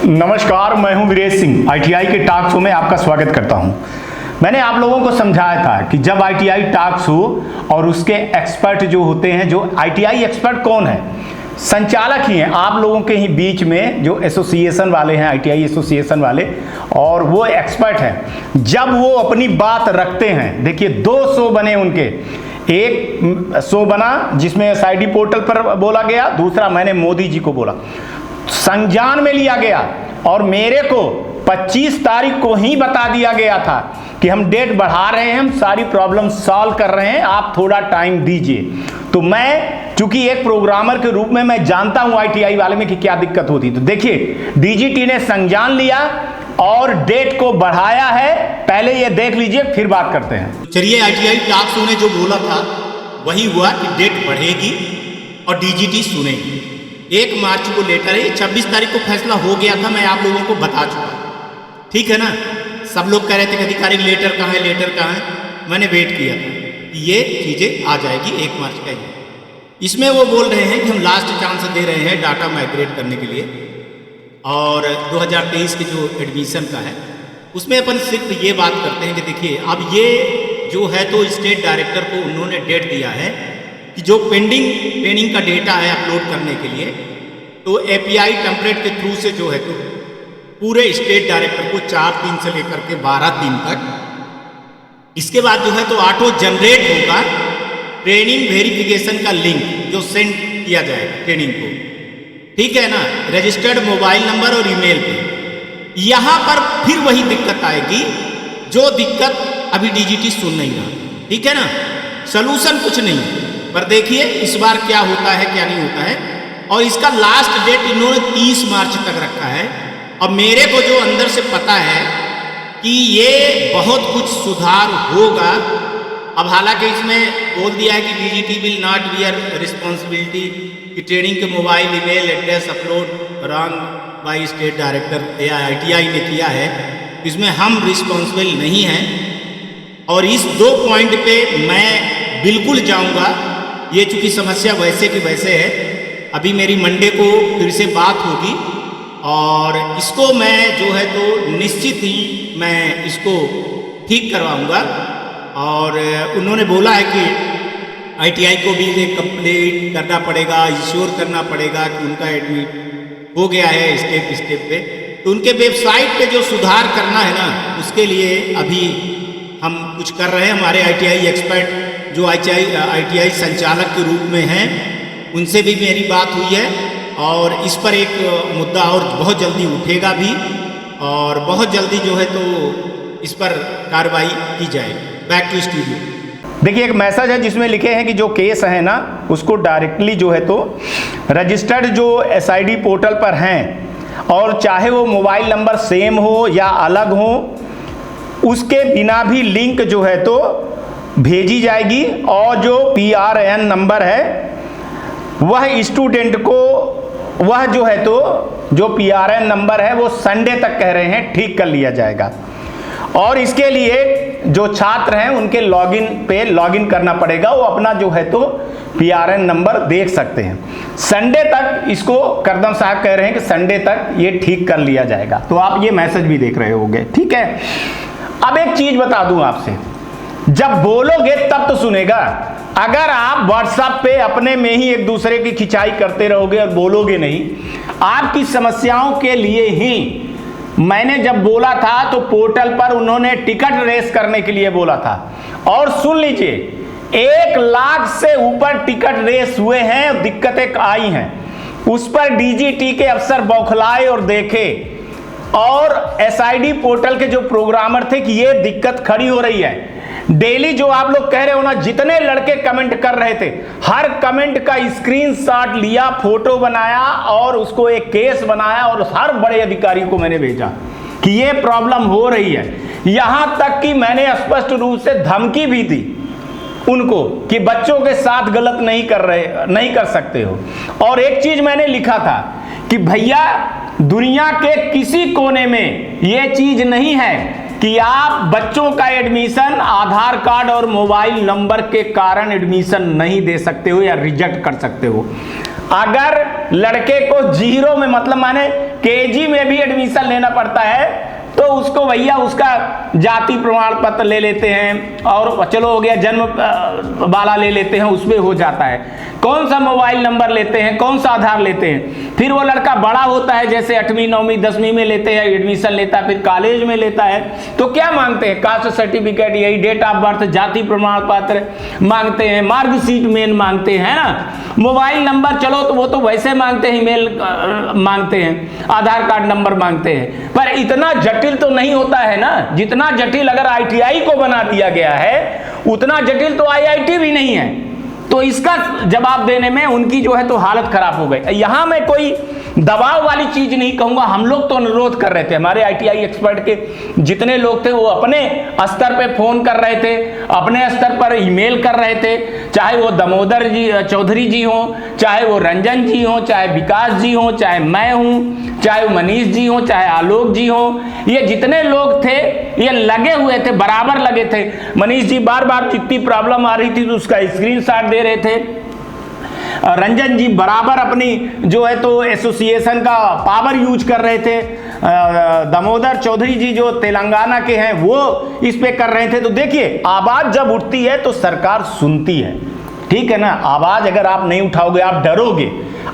नमस्कार, मैं हूं वीरेश सिंह। आईटीआई के टॉक शो में आपका स्वागत करता हूं। मैंने आप लोगों को समझाया था कि जब आईटीआई टॉक शो और उसके एक्सपर्ट जो होते हैं, जो आईटीआई एक्सपर्ट कौन है, संचालक ही हैं आप लोगों के ही बीच में, जो एसोसिएशन वाले हैं, आईटीआई एसोसिएशन वाले, और वो एक्सपर्ट हैं। जब वो अपनी बात रखते हैं, देखिए 2 शो बने उनके। एक शो बना जिसमें एसआईडी पोर्टल पर बोला गया, दूसरा मैंने मोदी जी को बोला, संज्ञान में लिया गया और मेरे को 25 तारीख को ही बता दिया गया था कि हम डेट बढ़ा रहे हैं, हम सारी प्रॉब्लम सॉल्व कर रहे हैं, आप थोड़ा टाइम दीजिए। तो मैं चूंकि एक प्रोग्रामर के रूप में मैं जानता हूं आईटीआई वाले में कि क्या दिक्कत होती, तो देखिए डीजीटी ने संज्ञान लिया और डेट को बढ़ाया है। पहले ये देख लीजिए, फिर बात करते हैं। चलिए, आईटीआई टॉक शो ने जो बोला था वही हुआ कि डेट बढ़ेगी और डीजीटी सुनेगी। 1 मार्च को लेटर है, 26 तारीख को फैसला हो गया था, मैं आप लोगों को बता चुका, ठीक है ना। सब लोग कह रहे थे कि अधिकारिक लेटर कहाँ है, लेटर कहाँ है। मैंने वेट किया था कि ये चीज़ें आ जाएगी 1 मार्च का ही। इसमें वो बोल रहे हैं कि हम लास्ट चांस दे रहे हैं डाटा माइग्रेट करने के लिए, और 2023 के जो एडमिशन का है उसमें अपन सिर्फ ये बात करते हैं कि देखिए अब ये जो है तो स्टेट डायरेक्टर को उन्होंने डेट दिया है कि जो पेंडिंग ट्रेनिंग का डेटा है अपलोड करने के लिए, तो एपीआई टेम्पलेट के थ्रू से जो है तो पूरे स्टेट डायरेक्टर को 4/3 से लेकर के 12/3 तक, इसके बाद जो है तो ऑटो जनरेट होगा ट्रेनिंग वेरिफिकेशन का लिंक जो सेंड किया जाएगा ट्रेनिंग को, ठीक है ना, रजिस्टर्ड मोबाइल नंबर और ईमेल पे। यहाँ पर फिर वही दिक्कत आएगी जो दिक्कत अभी डीजीटी सुन नहीं रहा, ठीक है ना। सलूशन कुछ नहीं, पर देखिए इस बार क्या होता है क्या नहीं होता है। और इसका लास्ट डेट इन्होंने 30 मार्च तक रखा है। और मेरे को जो अंदर से पता है कि ये बहुत कुछ सुधार होगा। अब हालांकि इसमें बोल दिया है कि DGT will not bear responsibility कि ट्रेनिंग के mobile email address upload wrong by state director ITI ने किया है, इसमें हम रिस्पॉन्सिबल नहीं हैं। और इस 2 पॉइंट पे मैं बिल्कुल जाऊंगा। ये चूंकि समस्या वैसे की वैसे है, अभी मेरी मंडे को फिर से बात होगी और इसको मैं जो है तो निश्चित ही मैं इसको ठीक करवाऊंगा। और उन्होंने बोला है कि आईटीआई को भी ये कंप्लीट करना पड़ेगा, इंश्योर करना पड़ेगा कि उनका एडमिट हो गया है स्टेप पे। तो उनके वेबसाइट पे जो सुधार करना है ना, उसके लिए अभी हम कुछ कर रहे हैं। हमारे आईटीआई एक्सपर्ट जो आईटीआई संचालक के रूप में हैं, उनसे भी मेरी बात हुई है और इस पर एक मुद्दा और बहुत जल्दी उठेगा भी, और बहुत जल्दी जो है तो इस पर कार्रवाई की जाएगी। Back to studio. देखिए एक मैसेज है जिसमें लिखे हैं कि जो केस है ना, उसको डायरेक्टली जो है तो रजिस्टर्ड जो एसआईडी पोर्टल पर हैं, और चाहे वो मोबाइल नंबर सेम हो या अलग हो, उसके बिना भी लिंक जो है तो भेजी जाएगी। और जो पीआरएन नंबर है वह स्टूडेंट को, वह जो है तो जो पीआरएन नंबर है वो संडे तक कह रहे हैं ठीक कर लिया जाएगा। और इसके लिए जो छात्र हैं उनके लॉगिन पे लॉगिन करना पड़ेगा, वो अपना जो है तो पीआरएन नंबर देख सकते हैं। संडे तक इसको करदम साहब कह रहे हैं कि संडे तक ये ठीक कर लिया जाएगा। तो आप ये मैसेज भी देख रहे होंगे, ठीक है। अब एक चीज बता दूं आपसे, जब बोलोगे तब तो सुनेगा। अगर आप व्हाट्सएप पे अपने में ही एक दूसरे की खिंचाई करते रहोगे और बोलोगे नहीं, आपकी समस्याओं के लिए ही मैंने जब बोला था तो पोर्टल पर उन्होंने टिकट रेस करने के लिए बोला था। और सुन लीजिए, 1 लाख से ऊपर टिकट रेस हुए हैं, दिक्कतें आई हैं। उस पर डीजीटी के अफसर बौखलाए और देखे, और एसआईडी पोर्टल के जो प्रोग्रामर थे कि ये दिक्कत खड़ी हो रही है। डेली जो आप लोग कह रहे हो ना, जितने लड़के कमेंट कर रहे थे, हर कमेंट का स्क्रीनशॉट लिया, फोटो बनाया और उसको एक केस बनाया और हर बड़े अधिकारी को मैंने भेजा कि ये प्रॉब्लम हो रही है। यहां तक कि मैंने स्पष्ट रूप से धमकी भी दी उनको कि बच्चों के साथ गलत नहीं कर सकते हो। और एक चीज मैंने लिखा था कि भैया दुनिया के किसी कोने में ये चीज नहीं है कि आप बच्चों का एडमिशन आधार कार्ड और मोबाइल नंबर के कारण एडमिशन नहीं दे सकते हो या रिजेक्ट कर सकते हो। अगर लड़के को जीरो में, मतलब माने केजी में भी एडमिशन लेना पड़ता है तो उसको भैया उसका जाति प्रमाण पत्र ले लेते हैं और चलो हो गया जन्म वाला ले लेते हैं, उसमें हो जाता है। कौन सा मोबाइल नंबर लेते हैं, कौन सा आधार लेते हैं। फिर वो लड़का बड़ा होता है, जैसे 8वीं 9वीं 10वीं में लेते हैं एडमिशन लेता है, फिर कॉलेज में लेता है, तो क्या मांगते हैं, कास्ट सर्टिफिकेट, यही डेट ऑफ बर्थ, जाति प्रमाण पत्र मांगते हैं, मार्कशीट मेन मांगते हैं ना, मोबाइल नंबर चलो तो वो तो वैसे मांगते हैं, ईमेल मांगते हैं, आधार कार्ड नंबर मांगते हैं, पर इतना जटिल तो नहीं होता है ना। जितना जटिल अगर आईटीआई को बना दिया गया है उतना जटिल तो आईआईटी भी नहीं है। तो इसका जवाब देने में उनकी जो है तो हालत खराब हो गई। यहां मैं कोई दबाव वाली चीज नहीं कहूंगा, हम लोग तो अनुरोध कर रहे थे, हमारे आईटीआई एक्सपर्ट के जितने लोग थे वो अपने स्तर पे फोन कर रहे थे, अपने स्तर पर ईमेल कर रहे थे, चाहे वो दामोदर जी चौधरी जी हो, चाहे वो रंजन जी हो, चाहे विकास जी हो, चाहे मैं हूं, चाहे वो मनीष जी हो, चाहे आलोक जी हो, ये जितने लोग थे ये लगे हुए थे, बराबर लगे थे। मनीष जी बार बार जितनी प्रॉब्लम आ रही थी तो उसका स्क्रीनशॉट दे रहे थे, रंजन जी बराबर अपनी जो है तो एसोसिएशन का पावर यूज कर रहे थे, दामोदर चौधरी जी जो तेलंगाना के हैं वो इस पे कर रहे थे। तो देखिए आवाज जब उठती है तो सरकार सुनती है, ठीक है ना। आवाज अगर आप नहीं उठाओगे, आप डरोगे,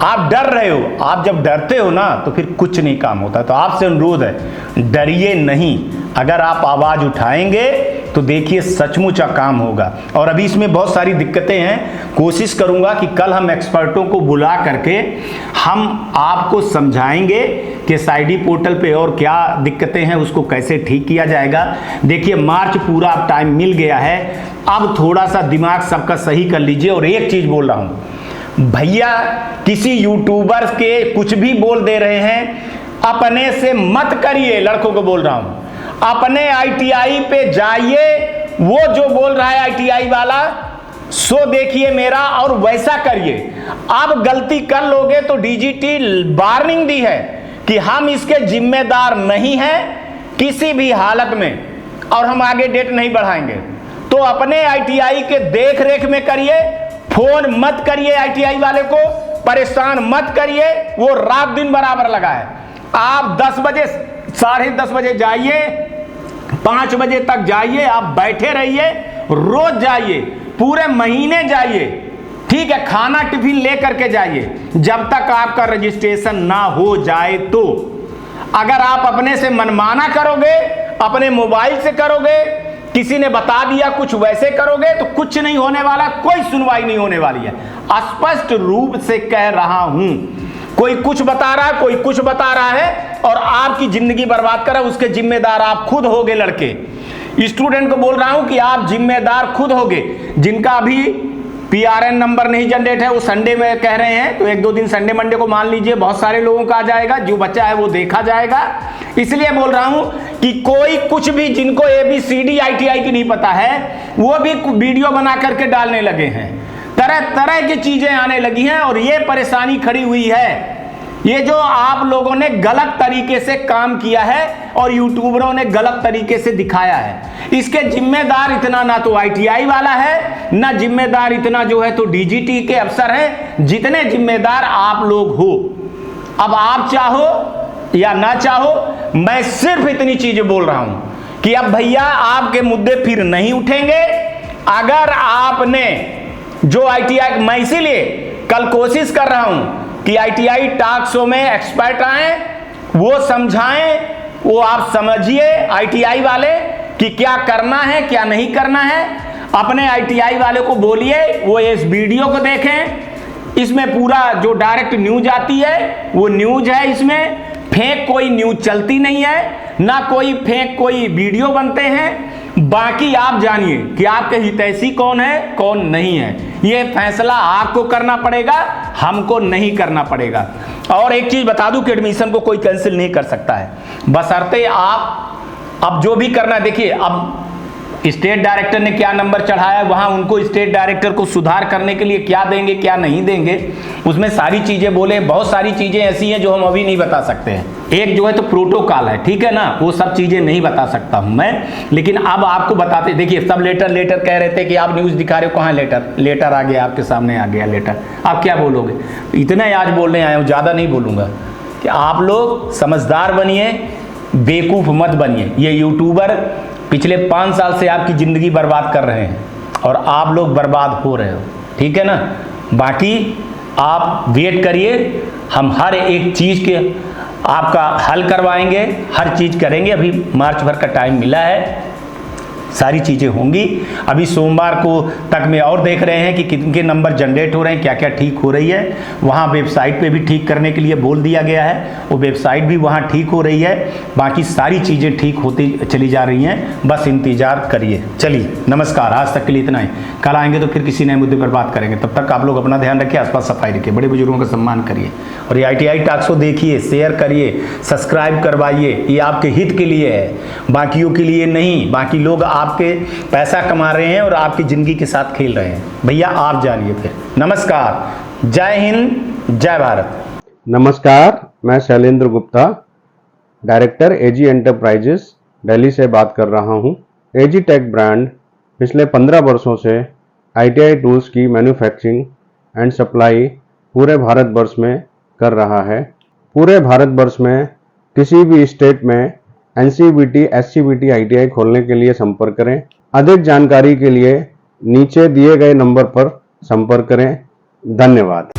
आप डर रहे हो, आप जब डरते हो ना तो फिर कुछ नहीं काम होता। तो आपसे अनुरोध है डरिए नहीं, अगर आप आवाज उठाएंगे तो देखिए सचमुच काम होगा। और अभी इसमें बहुत सारी दिक्कतें हैं, कोशिश करूंगा कि कल हम एक्सपर्टों को बुला करके हम आपको समझाएंगे कि एसआईडी पोर्टल पे और क्या दिक्कतें हैं, उसको कैसे ठीक किया जाएगा। देखिए मार्च पूरा अब टाइम मिल गया है, अब थोड़ा सा दिमाग सबका सही कर लीजिए। और एक चीज बोल रहा हूं भैया, किसी यूट्यूबर के कुछ भी बोल दे रहे हैं, अपने से मत करिए, लड़कों को बोल रहा हूं, अपने आईटीआई पे जाइए, वो जो बोल रहा है आईटीआई वाला सो देखिए मेरा और वैसा करिए। आप गलती कर लोगे तो डीजीटी वार्निंग दी है कि हम इसके जिम्मेदार नहीं हैं किसी भी हालत में, और हम आगे डेट नहीं बढ़ाएंगे। तो अपने आईटीआई के देख रेख में करिए, फोन मत करिए आईटीआई वाले को, परेशान मत करिए, वो रात दिन बराबर लगा है। आप 10 बजे 10:30 बजे जाइए, 5 बजे तक जाइए, आप बैठे रहिए, रोज जाइए, पूरे महीने जाइए, ठीक है, खाना टिफिन ले करके जाइए, जब तक आपका रजिस्ट्रेशन ना हो जाए। तो अगर आप अपने से मनमाना करोगे, अपने मोबाइल से करोगे, किसी ने बता दिया कुछ वैसे करोगे, तो कुछ नहीं होने वाला, कोई सुनवाई नहीं होने वाली है। स्पष्ट रूप से कह रहा हूं, कोई कुछ बता रहा है, कोई कुछ बता रहा है और आपकी जिंदगी बर्बाद कर रहा है, उसके जिम्मेदार आप खुद होगे। लड़के स्टूडेंट को बोल रहा हूं कि आप जिम्मेदार खुद होगे। जिनका अभी पीआरएन नंबर नहीं जनरेट है वो संडे में कह रहे हैं, तो 1-2 दिन संडे मंडे को मान लीजिए, बहुत सारे लोगों का आ जाएगा, जो बच्चा है वो देखा जाएगा। इसलिए बोल रहा हूं कि कोई कुछ भी, जिनको ABCD आईटीआई की नहीं पता है वो भी वीडियो बना करके डालने लगे हैं, तरह तरह की चीजें आने लगी हैं। और ये परेशानी खड़ी हुई है, ये जो आप लोगों ने गलत तरीके से काम किया है और यूट्यूबरों ने गलत तरीके से दिखाया है, इसके जिम्मेदार इतना ना तो आईटीआई वाला है, ना जिम्मेदार इतना जो है तो डीजीटी के अफसर हैं, जितने जिम्मेदार आप लोग हो। अब आप चाहो या ना चाहो, मैं सिर्फ इतनी चीजें बोल रहा हूं कि अब भैया आपके मुद्दे फिर नहीं उठेंगे। अगर आपने जो आईटीआई, मैं इसीलिए कल कोशिश कर रहा हूं कि आईटीआई टॉक शो में एक्सपर्ट आए, वो समझाएं, वो आप समझिए आईटीआई वाले कि क्या करना है क्या नहीं करना है। अपने आईटीआई वाले को बोलिए वो इस वीडियो को देखें, इसमें पूरा जो डायरेक्ट न्यूज आती है वो न्यूज है, इसमें फेक कोई न्यूज चलती नहीं है, ना कोई फेक कोई वीडियो बनते हैं। बाकी आप जानिए कि आपके हितैषी कौन है कौन नहीं है, ये फैसला आपको करना पड़ेगा, हमको नहीं करना पड़ेगा। और एक चीज बता दूं कि एडमिशन को कोई कैंसिल नहीं कर सकता है, बशर्ते आप अब जो भी करना है। देखिए अब स्टेट डायरेक्टर ने क्या नंबर चढ़ाया, वहां उनको स्टेट डायरेक्टर को सुधार करने के लिए क्या देंगे क्या नहीं देंगे, उसमें सारी चीजें बोले, बहुत सारी चीजें ऐसी हैं जो हम अभी नहीं बता सकते हैं। एक जो है तो प्रोटोकॉल है, ठीक है ना, वो सब चीजें नहीं बता सकता हूं मैं, लेकिन अब आपको बताते। देखिए सब लेटर कह रहे थे कि आप न्यूज दिखा रहे हो, कहाँ लेटर आ गया, आपके सामने आ गया लेटर, आप क्या बोलोगे? इतने आज बोलने आए हूं, ज्यादा नहीं बोलूंगा। कि आप लोग समझदार बनिए, बेवकूफ़ मत बनिए। ये यूट्यूबर पिछले 5 साल से आपकी ज़िंदगी बर्बाद कर रहे हैं और आप लोग बर्बाद हो रहे हो, ठीक है ना। बाकी आप वेट करिए, हम हर एक चीज़ के आपका हल करवाएंगे, हर चीज़ करेंगे। अभी मार्च भर का टाइम मिला है, सारी चीज़ें होंगी। अभी सोमवार को तक में और देख रहे हैं कि कितने नंबर जनरेट हो रहे हैं, क्या क्या ठीक हो रही है। वहाँ वेबसाइट पे भी ठीक करने के लिए बोल दिया गया है, वो वेबसाइट भी वहाँ ठीक हो रही है। बाकी सारी चीज़ें ठीक होती चली जा रही हैं, बस इंतज़ार करिए। चलिए नमस्कार, आज तक के लिए इतना ही। कल आएंगे तो फिर किसी नए मुद्दे पर बात करेंगे। तब तक आप लोग अपना ध्यान रखिए, आसपास सफाई रखिए, बड़े बुजुर्गों का सम्मान करिए और ये ITI टॉक्स को देखिए, शेयर करिए, सब्सक्राइब करवाइए। ये आपके हित के लिए है, बाकियों के लिए नहीं। बाकी लोग आपके पैसा कमा रहे हैं और आपकी ज़िंदगी के साथ खेल रहे हैं। भैया आप जानिए फिर। नमस्कार, जय हिंद, जय भारत। नमस्कार, मैं Shailendra Gupta, director AG enterprises Delhi से बात कर रहा हूं। AG टेक ब्रांड पिछले 15 वर्षों से ITI टूल्स की मैन्युफैक्चरिंग एंड सप्लाई पूरे भारतवर्ष में कर रहा है। पूरे भारतवर्ष में किसी भी स्टेट में NCVT, SCVT ITI खोलने के लिए संपर्क करें। अधिक जानकारी के लिए नीचे दिए गए नंबर पर संपर्क करें। धन्यवाद।